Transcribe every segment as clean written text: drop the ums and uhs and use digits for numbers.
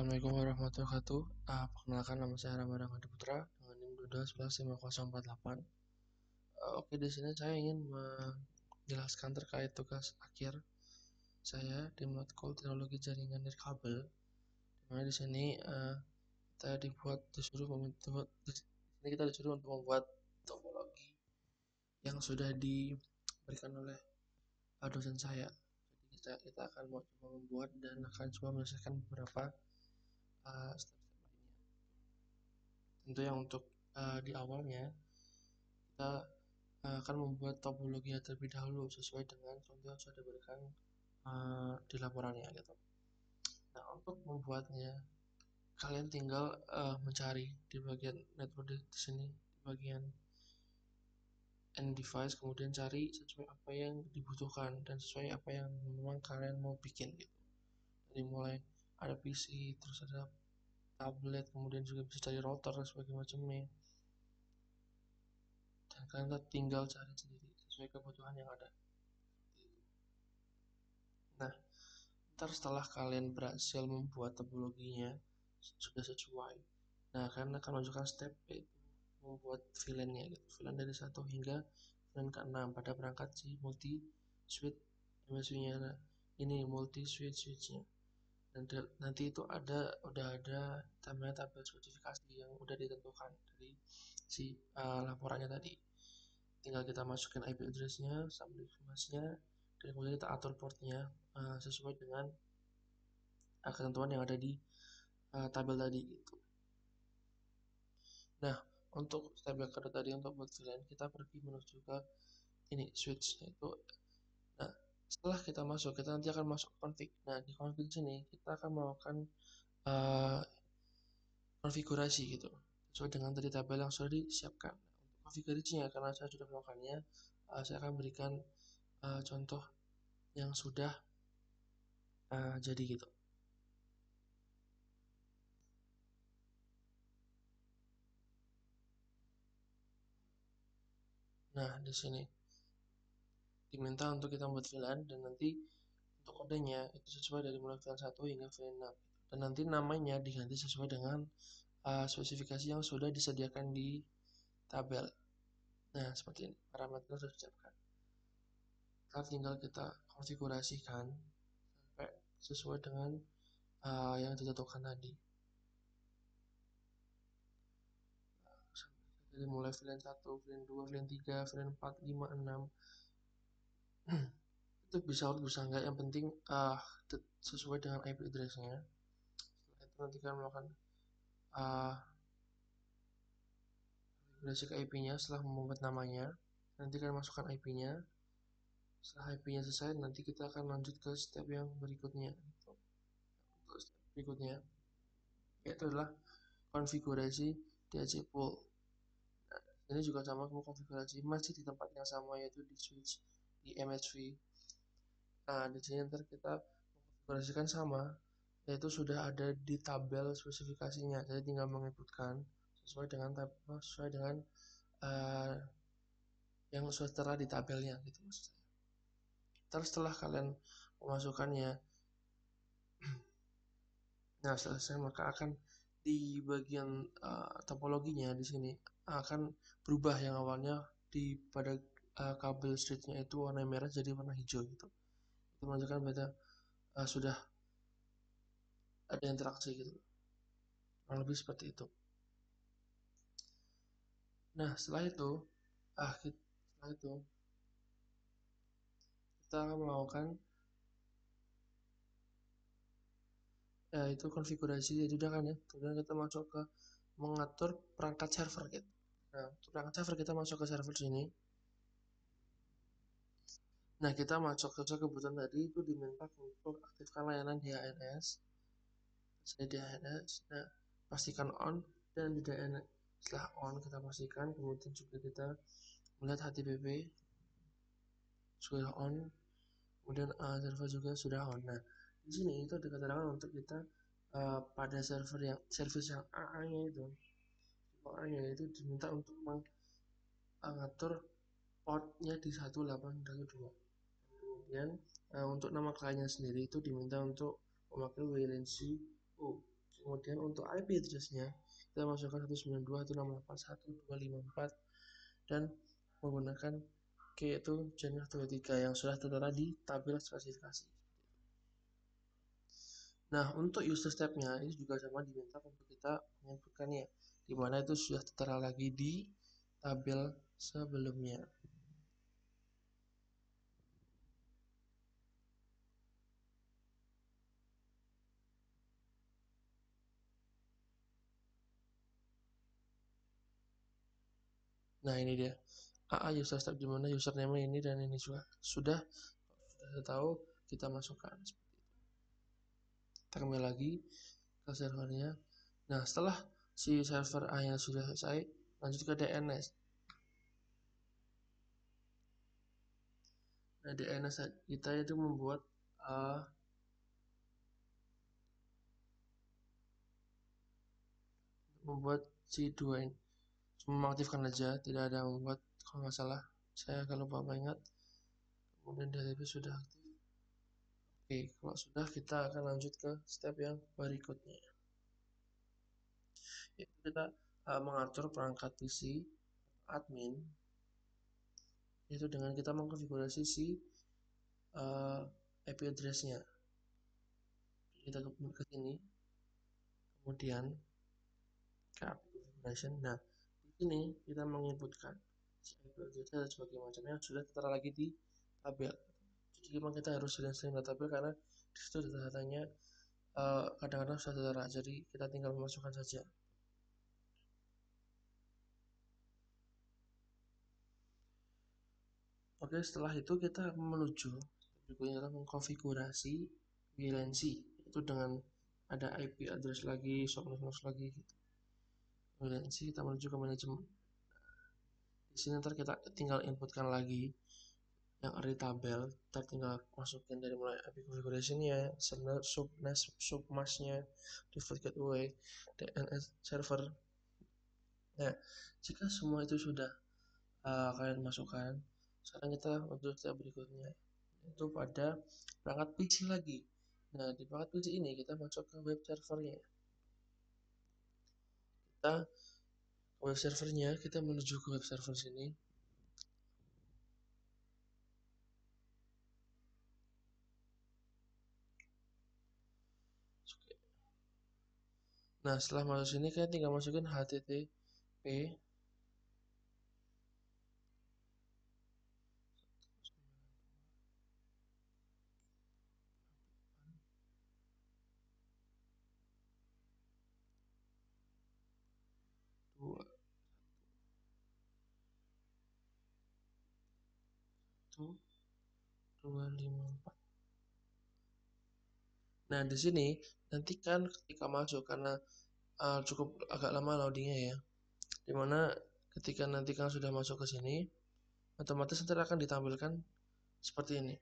Assalamualaikum warahmatullahi wabarakatuh. Perkenalkan nama saya Ramadhan Adi Putra dengan NIM 12115048. Oke, di sini saya ingin menjelaskan terkait tugas akhir saya di matkul teknologi jaringan nirkabel. Dimana di sini kita disuruh untuk membuat topologi yang sudah diberikan oleh dosen saya. Jadi kita akan coba membuat dan akan coba menyelesaikan beberapa step-step lainnya. Tentu yang untuk di awalnya kita akan membuat topologi terlebih dahulu sesuai dengan contoh yang sudah diberikan di laporannya gitu. Nah, untuk membuatnya kalian tinggal mencari di bagian network di sini, di bagian end device, kemudian cari sesuai apa yang dibutuhkan dan sesuai apa yang memang kalian mau bikin gitu. Jadi mulai ada PC, terus ada tablet, kemudian juga bisa cari router dan sebagainya macamnya. Dan kalian tinggal cari sendiri sesuai kebutuhan yang ada. Nah, ntar setelah kalian berhasil membuat topologinya sudah sesuai, nah kalian akan masukkan step yaitu membuat VLAN-nya gitu. VLAN dari 1 hingga VLAN ke-6 pada perangkat si multi switch MSU-nya. Nah, ini multi switch-nya. Dan nanti itu udah ada namanya tabel spesifikasi yang udah ditentukan dari si laporannya tadi. Tinggal kita masukin IP address-nya, subnet informasinya, dan kemudian kita atur portnya sesuai dengan ketentuan yang ada di tabel tadi gitu. Nah, untuk step yang kedua tadi untuk buat VLAN, kita pergi menuju ke ini switch itu. Nah, setelah kita masuk, kita nanti akan masuk config. Nah, di config sini kita akan melakukan konfigurasi gitu sesuai dengan tadi tabel yang sudah disiapkan. Untuk konfigurasinya, karena saya sudah melakukannya, saya akan berikan contoh yang sudah jadi gitu. Nah, di sini diminta untuk kita membuat VLAN dan nanti untuk kodenya itu sesuai dari mulai VLAN 1 hingga VLAN 6. Dan nanti namanya diganti sesuai dengan spesifikasi yang sudah disediakan di tabel. Nah, seperti ini parameter sudah disiapkan. Tinggal kita konfigurasikan sampai sesuai dengan yang ditentukan tadi. Jadi mulai VLAN 1, VLAN 2, VLAN 3, VLAN 4, 5, 6 itu bisa enggak, yang penting sesuai dengan IP address-nya. Setelah itu nanti kalian melakukan konfigurasi ke IP-nya. Setelah membuat namanya, nanti kalian masukkan IP-nya. Setelah IP-nya selesai, nanti kita akan lanjut ke step yang berikutnya. Untuk step berikutnya yaitu adalah konfigurasi DHC pool. Nah, ini juga sama konfigurasi masih di tempat yang sama, yaitu di switch di MSV. Nah, di sini nanti kita konfigurasikan sama, yaitu sudah ada di tabel spesifikasinya. Jadi tinggal menginputkan sesuai dengan yang sudah tertera di tabelnya gitu maksud saya. Terus setelah kalian memasukkannya, nah selesai, maka akan di bagian topologinya di sini akan berubah. Yang awalnya pada kabel switchnya itu warna merah jadi warna hijau gitu. Itu menunjukkan bahwa sudah ada interaksi gitu, kurang lebih seperti itu. Nah, setelah itu kita akan melakukan itu konfigurasi ya sudah kan ya. Kemudian kita masuk ke mengatur perangkat server gitu. Nah, untuk perangkat server kita masuk ke server sini. Nah, kita masuk ke kebutuhan tadi itu diminta untuk aktifkan layanan DHNS. Nah, pastikan on dan di DHNS. Setelah on kita pastikan, kemudian juga kita melihat HTTP sudah on, kemudian server juga sudah on. Nah, di sini itu ada keterangan untuk kita pada service yang AA-nya itu diminta untuk mengatur portnya di 1812. Kemudian untuk nama kliennya sendiri itu diminta untuk memakai WLANC O. Kemudian untuk IP address-nya kita masukkan 192.168.1.254 dan menggunakan key itu channel 23 yang sudah tertera di tabel spesifikasi. Nah, untuk user step-nya ini juga sama diminta untuk kita menginputkannya, di mana itu sudah tertera lagi di tabel sebelumnya. Nah, ini dia AA user step, di mana username ini dan ini juga sudah tahu kita masukkan. Kita kembali lagi ke servernya. Nah, setelah si server A nya sudah selesai, lanjut ke DNS. Nah, DNS kita itu membuat si dua ini mengaktifkan aja, tidak ada membuat, kalau nggak salah saya kalau lupa ingat. Kemudian database sudah aktif. Oke, kalau sudah kita akan lanjut ke step yang berikutnya, yaitu kita mengatur perangkat PC admin, yaitu dengan kita mengkonfigurasi si IP address-nya. Kita ke sini, kemudian ke configuration. Nah, di sini kita menginputkan si IP address-nya sebagai macam yang sudah tertera lagi di tabel. Jadi memang kita harus sering-sering lihat tabel karena di situ datanya kadang-kadang sudah tertera. Jadi kita tinggal memasukkan saja. Oke, setelah itu kita menuju berikutnya adalah mengkonfigurasi VLANC, itu dengan ada IP address lagi, subnet lagi gitu. VLANC kita menuju ke manajemen. Di sini ntar kita tinggal inputkan lagi yang ada di tabel, kita tinggal masukin dari mulai IP configuration-nya, submask-nya, default gateway, DNS server. Nah, jika semua itu sudah kalian masukkan, sekarang kita untuk step berikutnya, itu pada perangkat PC lagi. Nah, di perangkat PC ini kita masuk ke web servernya. Kita web servernya, kita menuju ke web server sini. Nah, setelah masuk sini, kita tinggal masukin HTTP dua 254. Nah, di sini nanti kan ketika masuk, karena cukup agak lama loadingnya ya, dimana ketika nanti kan sudah masuk ke sini, otomatis nanti akan ditampilkan seperti ini.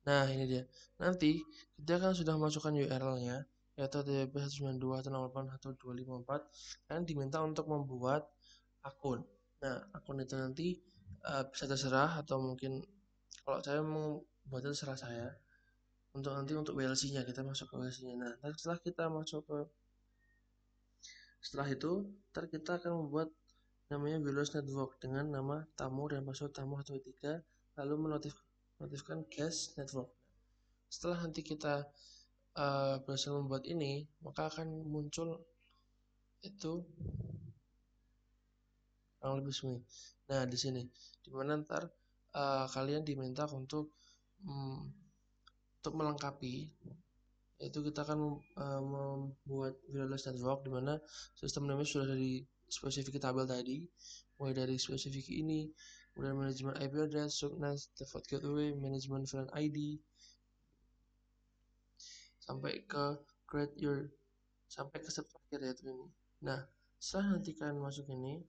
Nah, ini dia. Nanti kita kan sudah masukkan URL-nya, yaitu http 192.168.1.254, kalian diminta untuk membuat akun. Nah, akun itu nanti bisa terserah, atau mungkin kalau saya membuat itu terserah saya. Untuk WLC-nya, kita masuk ke WLC-nya. Nah, setelah kita masuk ke setelah itu, ntar kita akan membuat namanya Windows Network dengan nama tamu dan password tamu 123, lalu menotifkan guest network. Setelah nanti kita berhasil membuat ini, maka akan muncul itu yang lebih sunyi. Nah, di sini dimana ntar kalian diminta untuk melengkapi, yaitu kita akan membuat wireless network, dimana sistem namanya sudah dari spesifik tabel tadi, mulai dari spesifik ini, kemudian manajemen IP address, subnet, default gateway, manajemen VLAN ID, sampai ke create your, sampai ke step terakhir yaitu ini. Nah, setelah nanti kalian masuk ini,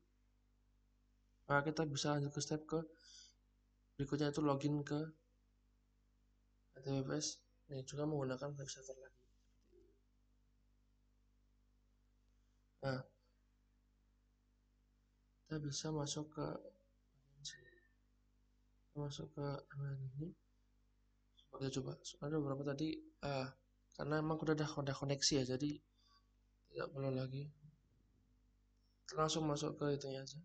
maka kita bisa lanjut ke step berikutnya, itu login ke HTTPS. Ini juga menggunakan web server lagi. Nah, kita bisa masuk ke masuk ke ini. Oke, coba ada beberapa tadi karena emang udah ada koneksi ya, jadi tidak perlu lagi, langsung masuk ke itunya aja.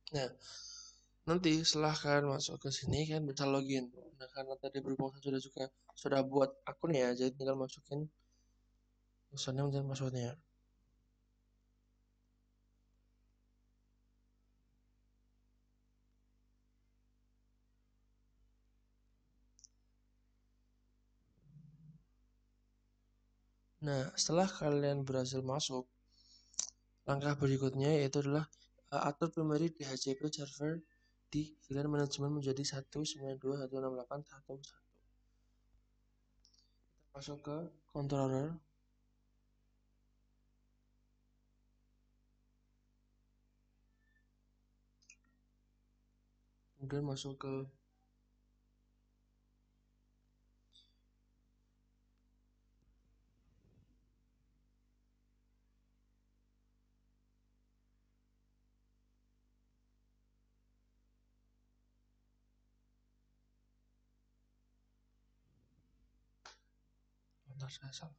Nah, nanti setelah kalian masuk ke sini kan bisa login. Nah, karena tadi berhubung saya sudah buat akun ya, jadi tinggal masukin username dan passwordnya. Nah, setelah kalian berhasil masuk, langkah berikutnya yaitu adalah atur primary DHCP server di VLAN manajemen menjadi 192.168.1.1. Masuk ke controller. Kemudian masuk ke saya salah.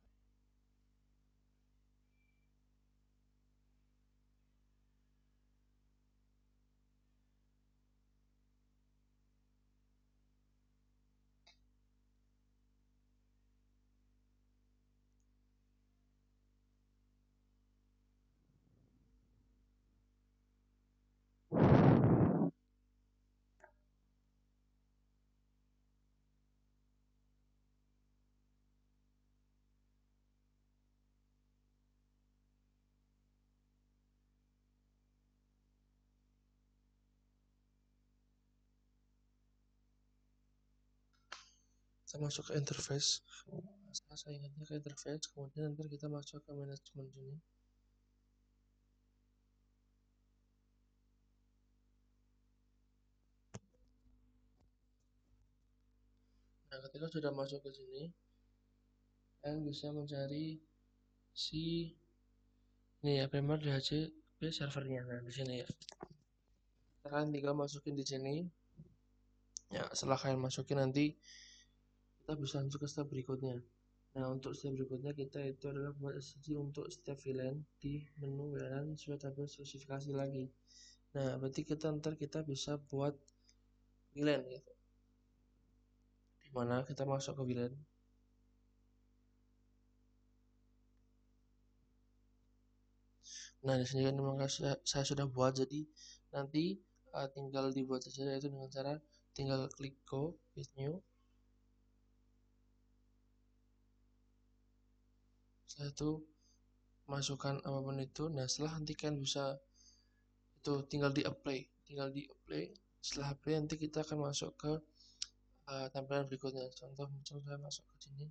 Kita masuk ke interface. Saya ingatnya ke interface, kemudian nanti kita masuk ke manajemen sini. Nah, ketika sudah masuk ke sini, kalian bisa mencari si ini ya, primer DHCP servernya. Nah, di sini ya. Kalian tinggal masukin di sini. Ya, setelah kalian masukin nanti kita bisa lanjut ke step berikutnya. Nah, untuk step berikutnya kita itu adalah buat SSD untuk setiap VLAN di menu VLAN sesuai tabel spesifikasi lagi. Nah, berarti ntar kita bisa buat VLAN gitu. Dimana kita masuk ke VLAN. Nah, di sini kan memang saya sudah buat, jadi nanti tinggal dibuat saja, yaitu dengan cara tinggal klik go with new. Setelah itu masukkan apapun itu. Nah, setelah nanti kan bisa itu tinggal di apply. Setelah apply nanti kita akan masuk ke tampilan berikutnya. Contoh misal saya masuk ke sini.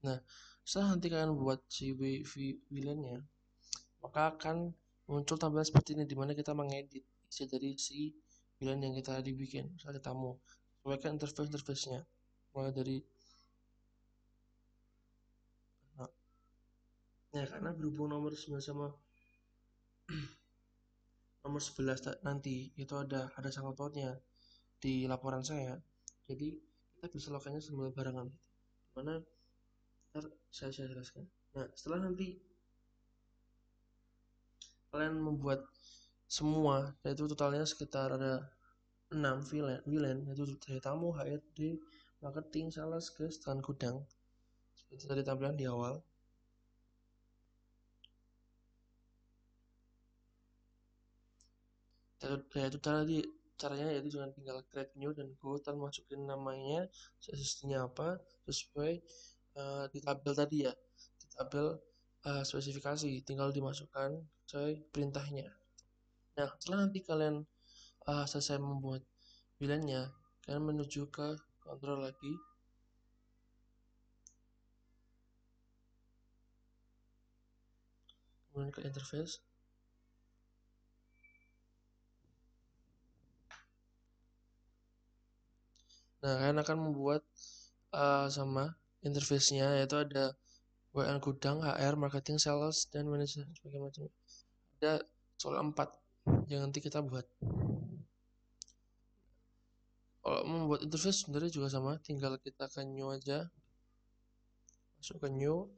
Nah, setelah nanti kalian buat si VLAN-nya, maka akan muncul tampilan seperti ini, dimana kita mengedit isi dari si VLAN yang kita dibikin misalnya tamu. Sesuaikan interface-nya mulai dari nah, karena berhubung nomor 9 sama nomor 11 nanti itu ada sangkut pautnya di laporan saya, jadi kita bisa lakukannya semua barengan, mana ntar saya jelaskan. Nah, setelah nanti kalian membuat semua, yaitu totalnya sekitar ada 6 VLAN, yaitu dari tamu, HRD, marketing, sales, gas, dan gudang, seperti tadi tampilan di awal. Yaitu tadi caranya yaitu dengan tinggal create new dan go, dan masukin namanya, CSS-nya apa sesuai di tabel tadi ya, di tabel spesifikasi, tinggal dimasukkan sesuai perintahnya. Nah, setelah nanti kalian selesai membuat VLAN-nya, kalian menuju ke kontrol lagi, kemudian ke interface. Nah, kalian akan membuat sama interface-nya, yaitu ada WL gudang, HR, marketing, sales, dan manajemen sebagainya macam. Ada soal 4 yang nanti kita buat. Kalau membuat interface sebenarnya juga sama, tinggal kita ke new aja, masuk ke new,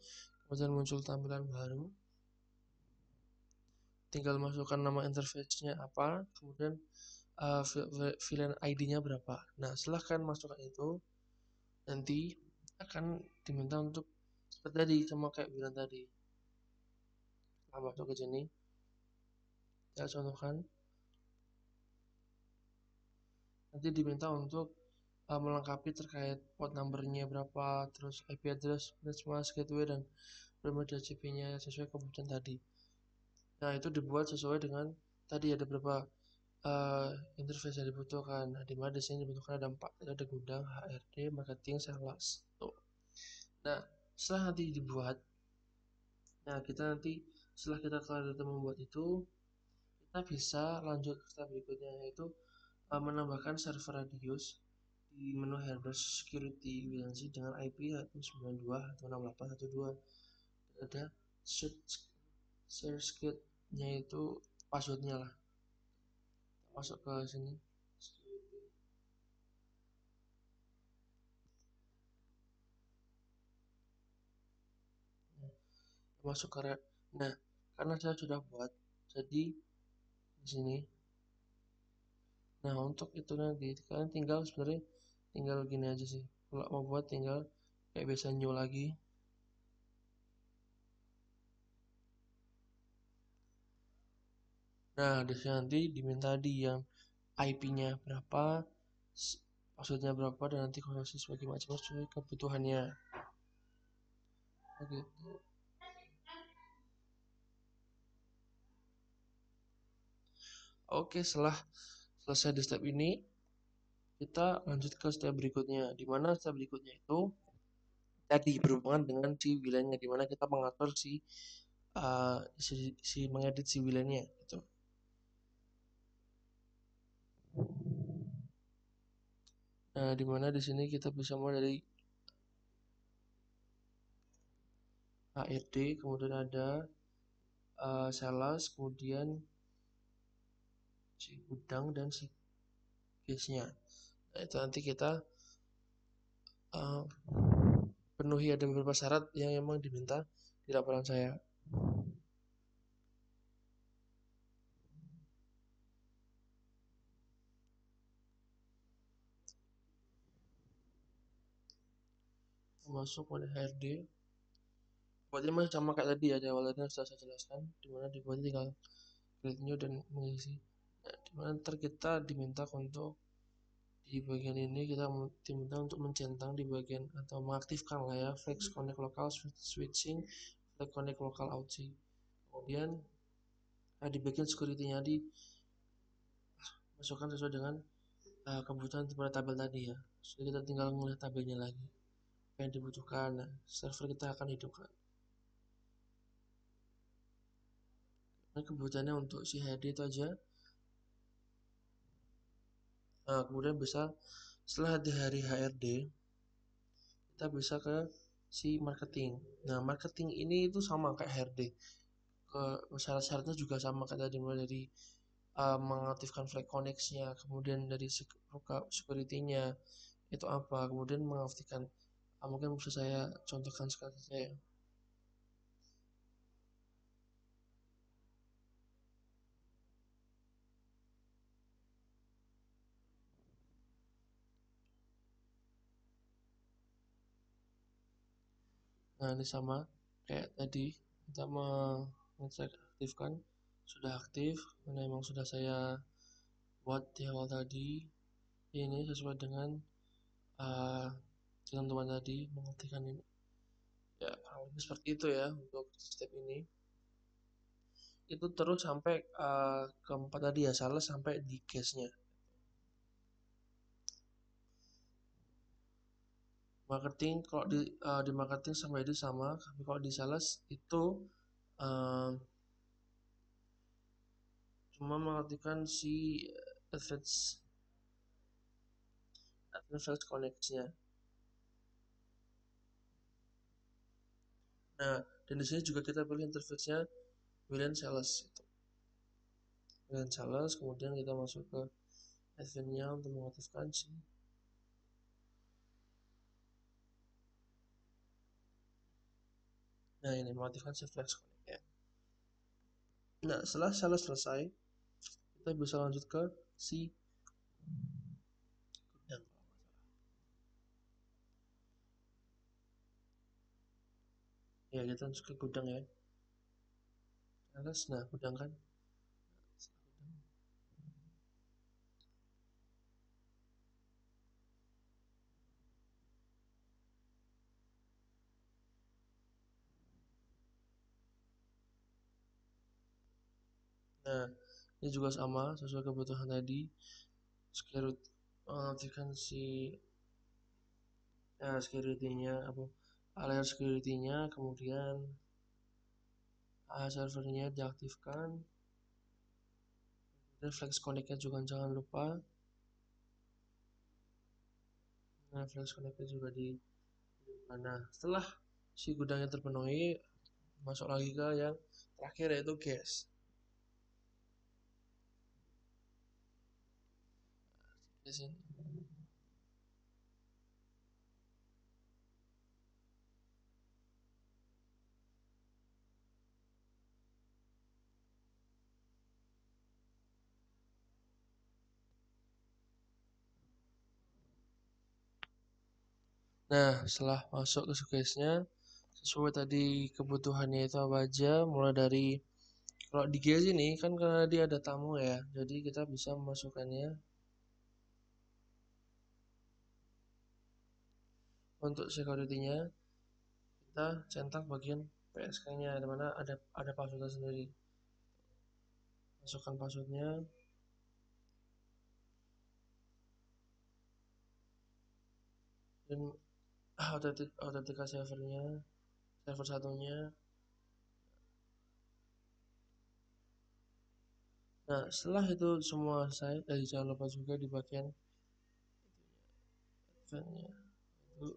kemudian muncul tampilan baru, tinggal masukkan nama interface-nya apa, kemudian VLAN ID-nya berapa. Nah, silahkan masukkan itu, nanti akan diminta untuk seperti tadi, sama kayak VLAN tadi. Nah, masuk ke sini, saya contohkan, nanti diminta untuk melengkapi terkait port numbernya berapa, terus IP address, plus gateway, dan berapa CP-nya sesuai kebutuhan tadi. Nah, itu dibuat sesuai dengan tadi ada berapa interface yang dibutuhkan. Nah, dimana di sini dibutuhkan ada 4, ada gudang, HRD, marketing, sales. Tuh. Nah, setelah nanti dibuat, nah kita nanti setelah kita kelar membuat itu, kita bisa lanjut ke step berikutnya, yaitu menambahkan server radius di menu hardware security VLANC dengan IP 192.168.1.2. Ada share nya itu passwordnya lah. Masuk ke sini, masuk ke red. Nah, karena saya sudah buat, jadi di sini. Nah, untuk itu nanti kalian tinggal sebenarnya tinggal gini aja sih. Kalau mau buat tinggal kayak biasa new lagi. Nah, di sini nanti diminta di yang IP-nya berapa, passwordnya berapa, dan nanti konversi sebagai macam sesuai kebutuhannya. Begitu. Oke, setelah selesai di step ini, kita lanjut ke step berikutnya. Di mana step berikutnya itu tadi berhubungan dengan si VLAN-nya, di mana kita mengatur si mengedit si VLAN-nya gitu. Nah, di mana di sini kita bisa mulai dari HRD, kemudian ada sales, kemudian si gudang dan si case-nya. Nah, itu nanti kita penuhi, ada beberapa syarat yang emang diminta di laporan saya. Masuk pada HRD, buatnya masih sama kayak tadi ya, di awal tadi sudah saya jelaskan, dimana dibuat tinggal create new dan mengisi. Nah, dimana ntar kita diminta untuk di bagian ini kita diminta untuk mencentang di bagian atau mengaktifkan lah ya, flex connect local switching, flex connect local outside. Kemudian di bagian security-nya di masukkan sesuai dengan kebutuhan pada tabel tadi ya. Jadi kita tinggal melihat tabelnya lagi apa yang dibutuhkan. Nah, server kita akan hidupkan. Nah, kebutuhannya untuk si HD itu aja. Nah, kemudian bisa setelah di hari HRD kita bisa ke si marketing. Nah, marketing ini itu sama kayak HRD. Ke syarat-syaratnya juga sama kayak tadi, mulai dari mengaktifkan flag connect-nya, kemudian dari security-nya itu apa, kemudian mengaktifkan mungkin bisa saya contohkan sekali saja. Nah, ini sama kayak tadi, kita mengaktifkan sudah aktif, karena memang sudah saya buat di awal tadi ini sesuai dengan ketentuan tadi, mengetikkan ini ya kurang lebih seperti itu ya untuk step ini. Itu terus sampai keempat tadi ya, salah sampai di case-nya. Marketing kalau di marketing sama itu sama, tapi kalau di sales itu cuma mengartikan si advanced connect-nya. Nah, dan di sini juga kita pilih interface-nya Brilliant Sales itu. Brilliant Sales, kemudian kita masuk ke advance-nya untuk mengaktifkan si nah ini mengaktifkan si Flex Connect ya. Nah, setelah sales selesai, kita bisa lanjut ke si gudang. Ya, kita lanjut ke gudang ya. Sales, nah gudang kan. Nah, ini juga sama sesuai kebutuhan tadi. Security mengaktifkan si security-nya apa layer security-nya, kemudian servernya diaktifkan, dan Flex Connect-nya juga jangan lupa. Nah, Flex Connect-nya juga di mana. Setelah si gudangnya terpenuhi, masuk lagi ke yang terakhir yaitu gas. Di sini. Nah, setelah masuk ke suitcase-nya, sesuai tadi kebutuhannya itu apa aja, mulai dari kalau di GS ini kan karena dia ada tamu ya, jadi kita bisa memasukkannya untuk security-nya. Kita centang bagian PSK-nya, dimana ada password sendiri. Masukkan passwordnya, dan autentikasi servernya, server satunya. Nah, setelah itu semua selesai, jangan lupa juga di bagian event-nya itu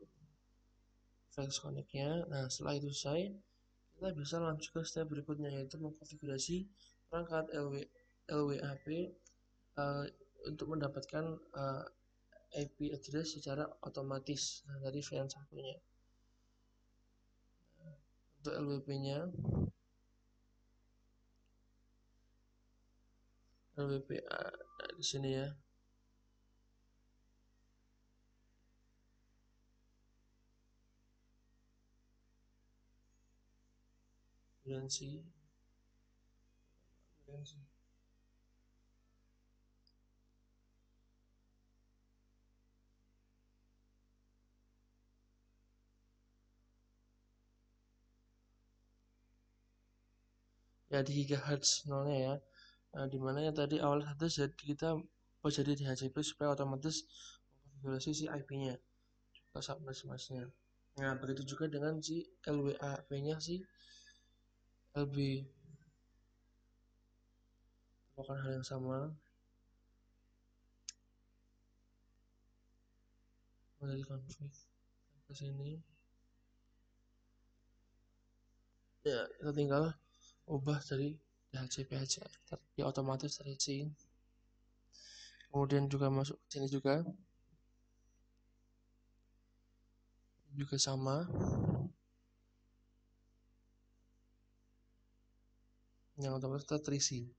Flex Connect-nya. Nah, setelah itu selesai, kita bisa lanjut ke step berikutnya, yaitu mengkonfigurasi perangkat LWAP untuk mendapatkan IP address secara otomatis dari VN satunya. Untuk LWP-nya, LWPA di sini ya. Brilliancy. Ya di gigahertz nolnya ya. Nah, dimana yang tadi awal satu jadi kita jadi di HCP supaya otomatis mengkonfigurasi si IP-nya ke subnetmasknya. Nah, begitu juga dengan si LWAP-nya si LB melakukan hal yang sama. Dari config ke sini. Ya, kita tinggal ubah dari DHCP aja. Dia otomatis terisi. Kemudian juga masuk ke sini juga sama. Yang otomatis terisi.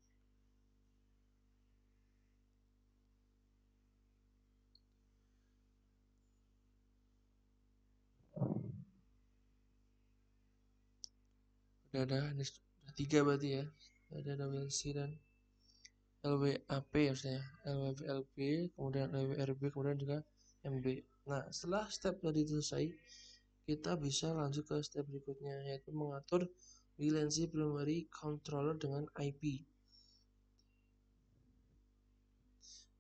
Udah ada, ini sudah 3 berarti ya. Ada WLC dan LWAP maksudnya, LWLB, kemudian LWRB, kemudian juga MB. Nah, setelah step tadi itu selesai, kita bisa lanjut ke step berikutnya, yaitu mengatur VLANC primary controller dengan IP.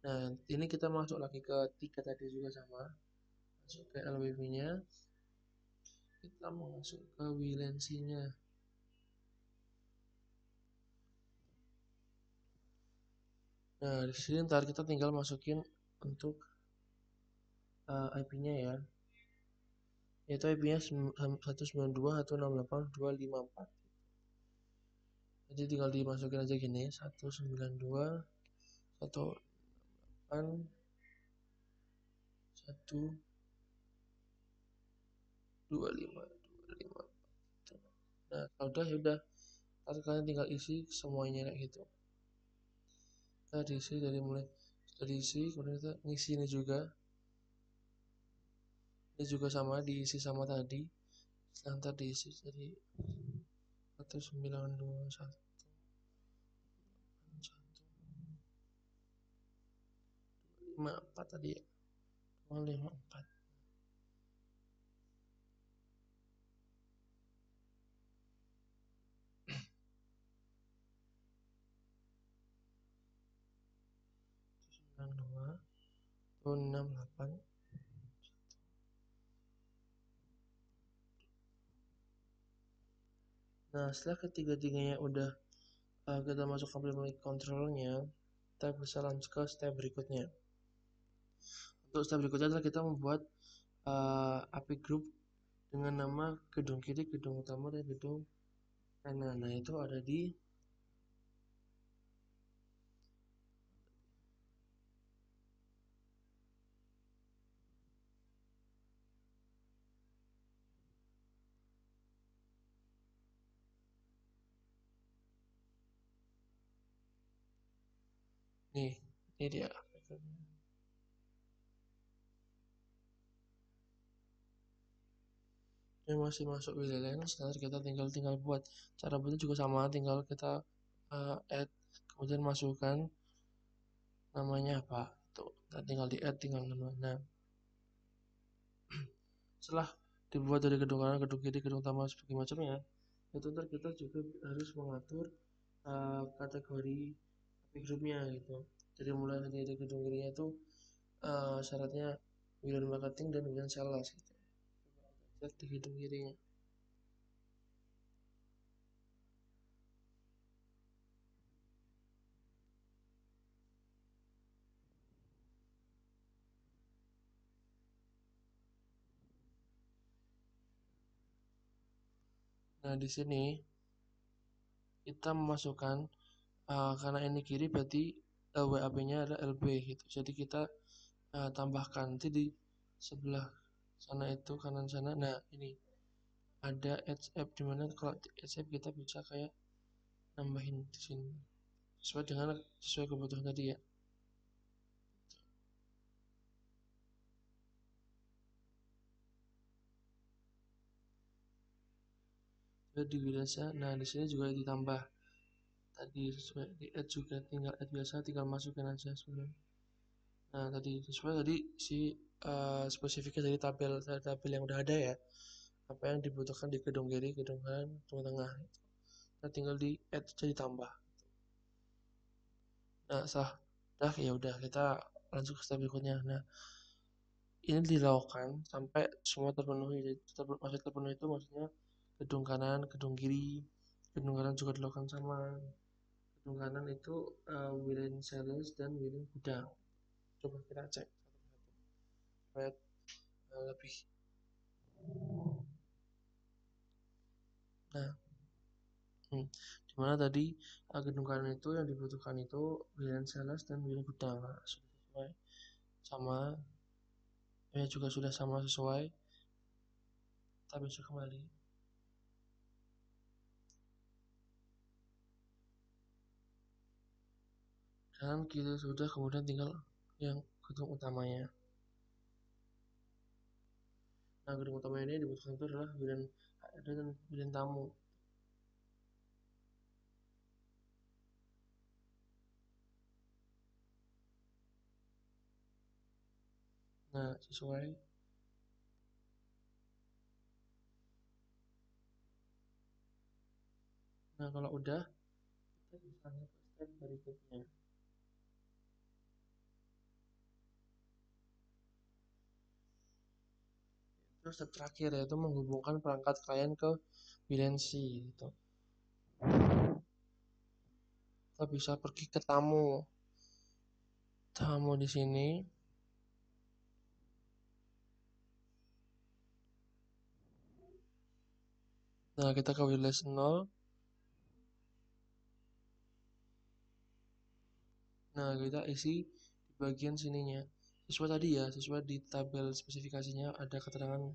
Nah, ini kita masuk lagi ke 3 tadi juga sama. Masuk ke LWV-nya, kita masuk ke VLANC-nya. Nah, di sini ntar kita tinggal masukin untuk IP-nya ya. Yaitu IP-nya 192.168.254. Jadi tinggal dimasukin aja gini, 192.168.125.254. Nah, kalau udah ya udah, kalian tinggal isi semuanya kayak gitu. Kita diisi dari mulai sudah diisi, kemudian kita ngisi ini juga sama, diisi sama tadi. Setelah diisi jadi 192.154 tadi ya, 254. Nah, setelah ketiga-tiganya udah kita masuk ke primary controllernya, kita bisa lanjut ke step berikutnya. Untuk step berikutnya adalah kita membuat API group dengan nama gedung kiri, gedung utama, dan gedung kanan. Nah, itu ada di nih, ini dia. Ini masih masuk VLANC, nanti kita tinggal buat. Cara buatnya juga sama, tinggal kita add, kemudian masukkan namanya apa. Tuh, tinggal di add, tinggal nama. Nah, setelah dibuat dari gedung kanan, gedung kiri, gedung utama, sebagainya macamnya, itu ntar kita juga harus mengatur kategori API groupnya gitu. Jadi mulai dari gedung kirinya itu syaratnya WLAN marketing dan WLAN sales gitu. Lihat di gedung kirinya. Nah, di sini kita memasukkan karena ini kiri berarti WAP-nya adalah LB gitu. Jadi kita tambahkan nanti di sebelah sana itu kanan sana. Nah, ini ada HF di mana kalau HF kita bisa kayak nambahin di sini sesuai kebutuhan tadi ya. Di biasa, nah di sini juga ditambah tadi sesuai di add juga, tinggal add biasa, tinggal masukin aja sebenarnya. Nah tadi sesuai tadi si spesifiknya dari tabel yang udah ada ya, apa yang dibutuhkan di gedung kiri, gedung kanan, gedung tengah. Nah tinggal di add jadi tambah. Nah dah ya udah kita lanjut ke step berikutnya. Nah ini dilakukan sampai semua terpenuhi. Jadi maksud terpenuhi itu maksudnya gedung kanan, gedung kiri, gedung kanan juga dilakukan sama. Gedung kanan itu WLAN sales dan WLAN gudang. Coba kita cek supaya lebih. Nah, dimana tadi gedung kanan itu yang dibutuhkan itu WLAN sales dan WLAN gudang. Nah, sudah sesuai sama, ya juga sudah sama sesuai. Kita bisa kembali. Dan kita sudah, kemudian tinggal yang gedung utamanya. Nah, gedung utama ini dibutuhkan itu adalah WLAN HRD dan WLAN tamu. Nah, Nah, sesuai. Nah, kalau udah, kita bisa ke step berikutnya. Terus step terakhir yaitu menghubungkan perangkat klien ke VLANC gitu. Kita bisa pergi ke tamu. Tamu di sini. Nah, kita ke wireless 0. Nah, kita isi di bagian sininya. Sesuai tadi ya, sesuai di tabel spesifikasinya ada keterangan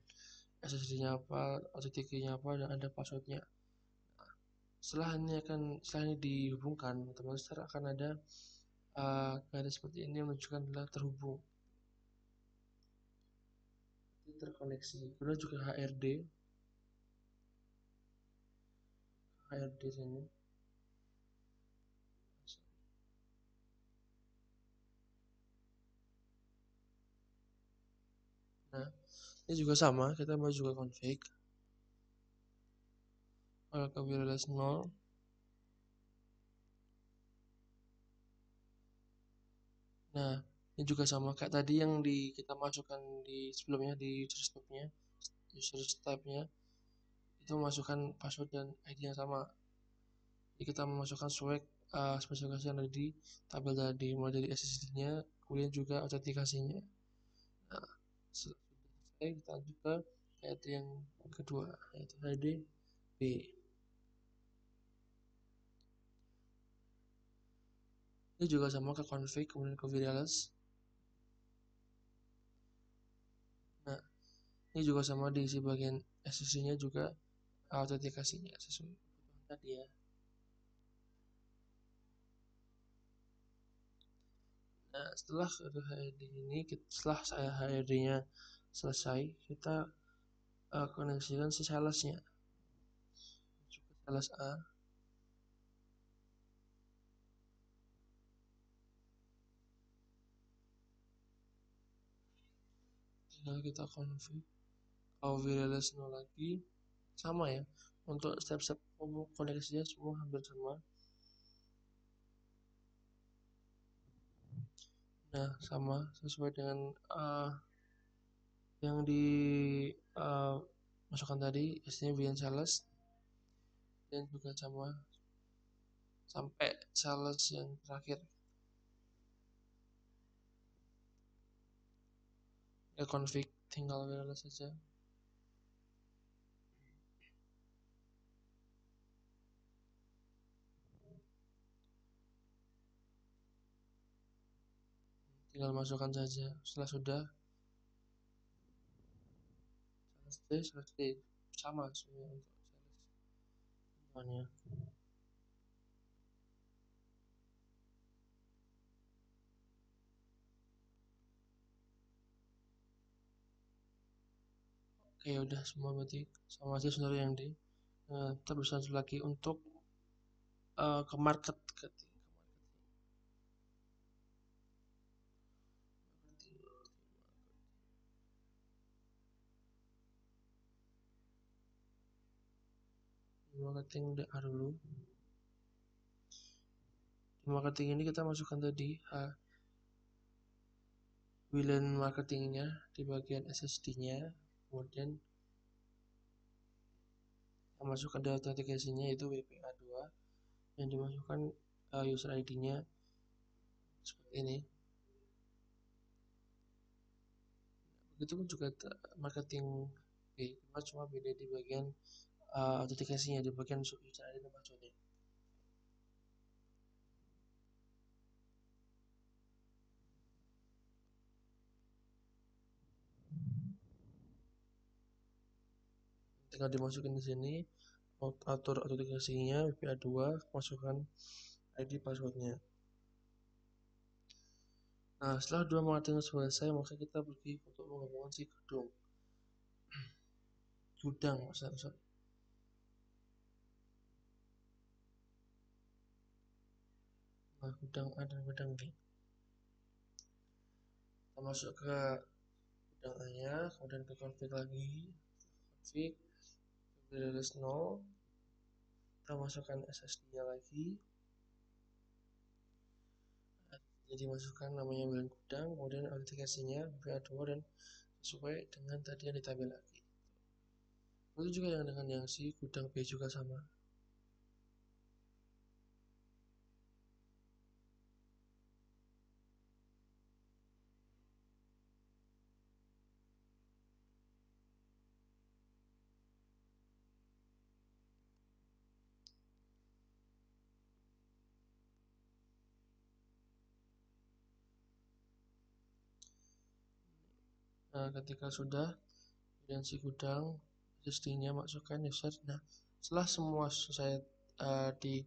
SSD-nya apa, OTTK-nya apa, dan ada password-nya. Setelah ini dihubungkan, otomatis akan ada garis seperti ini yang menunjukkan adalah terhubung, terkoneksi. Kemudian juga HRD sini. Nah, ini juga sama, kita mau juga config. Kalau ke wireless 0, nah ini juga sama kayak tadi yang kita masukkan di sebelumnya di user step-nya itu memasukkan password dan ID yang sama. Jadi kita memasukkan spesifikasi yang ada di tabel tadi, mulai dari SSD-nya, kemudian juga autentikasinya. Nah, sudah selesai, kita lanjut ke ID yang kedua, yaitu ID B. Ini juga sama ke config, kemudian ke wireless. Nah, ini juga sama diisi bagian SSD-nya juga autentikasinya sesuai tadi ya. Nah, setelah HRD-nya selesai, kita koneksikan si salesnya. Sales A. Tinggal kita config. Kalau wireless 0 lagi, sama ya. Untuk step-step koneksinya semua hampir sama. Nah, sama sesuai dengan yang masukkan tadi, istinya VN sales, dan juga sama sampai sales yang terakhir. Ya config, tinggal wireless saja. Tinggal masukkan saja. Setelah sudah, sales D sama semua untuk semuanya. Oke, udah semua berarti sama aja sebenarnya yang di. Kita bisa lanjut lagi untuk ke market. Marketing udah dulu. Di marketing ini kita masukkan tadi VLAN marketingnya di bagian SSD-nya, kemudian yang masukkan data autentikasinya itu WPA2 yang dimasukkan user ID-nya seperti ini. Begitu pun juga marketing B, cuma beda di bagian autentikasinya, di bagian user ID dan passwordnya. Tinggal dimasukin di sini, atur autentikasinya WPA2, masukkan ID passwordnya. Nah, setelah dua marketing selesai, maka kita pergi untuk menghubungkan si gudang, sorry. Nah, gudang A dan gudang B. Kita masuk ke gudang A nya, kemudian ke config lagi, config release 0, kita masukkan SSD nya lagi, jadi masukkan namanya bulan gudang, kemudian autentikasinya VA2 dan sesuai dengan tadi yang ditabel lagi. Itu juga dengan yang si gudang B juga sama. Nah, ketika sudah, kemudian si gudang SSD-nya masukkan user. Nah, setelah semua selesai di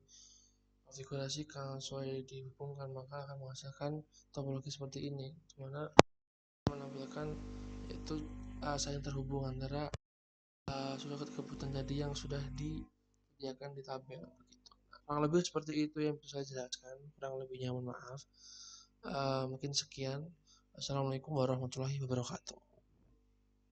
konfigurasikan, sesuai dihubungkan, maka akan menghasilkan topologi seperti ini, dimana menampilkan yaitu saling terhubung antara sudah kebutuhan tadi yang sudah disediakan di tabel begitu. Nah, kurang lebih seperti itu yang bisa saya jelaskan, kurang lebihnya mohon maaf. Mungkin sekian. Assalamualaikum warahmatullahi wabarakatuh.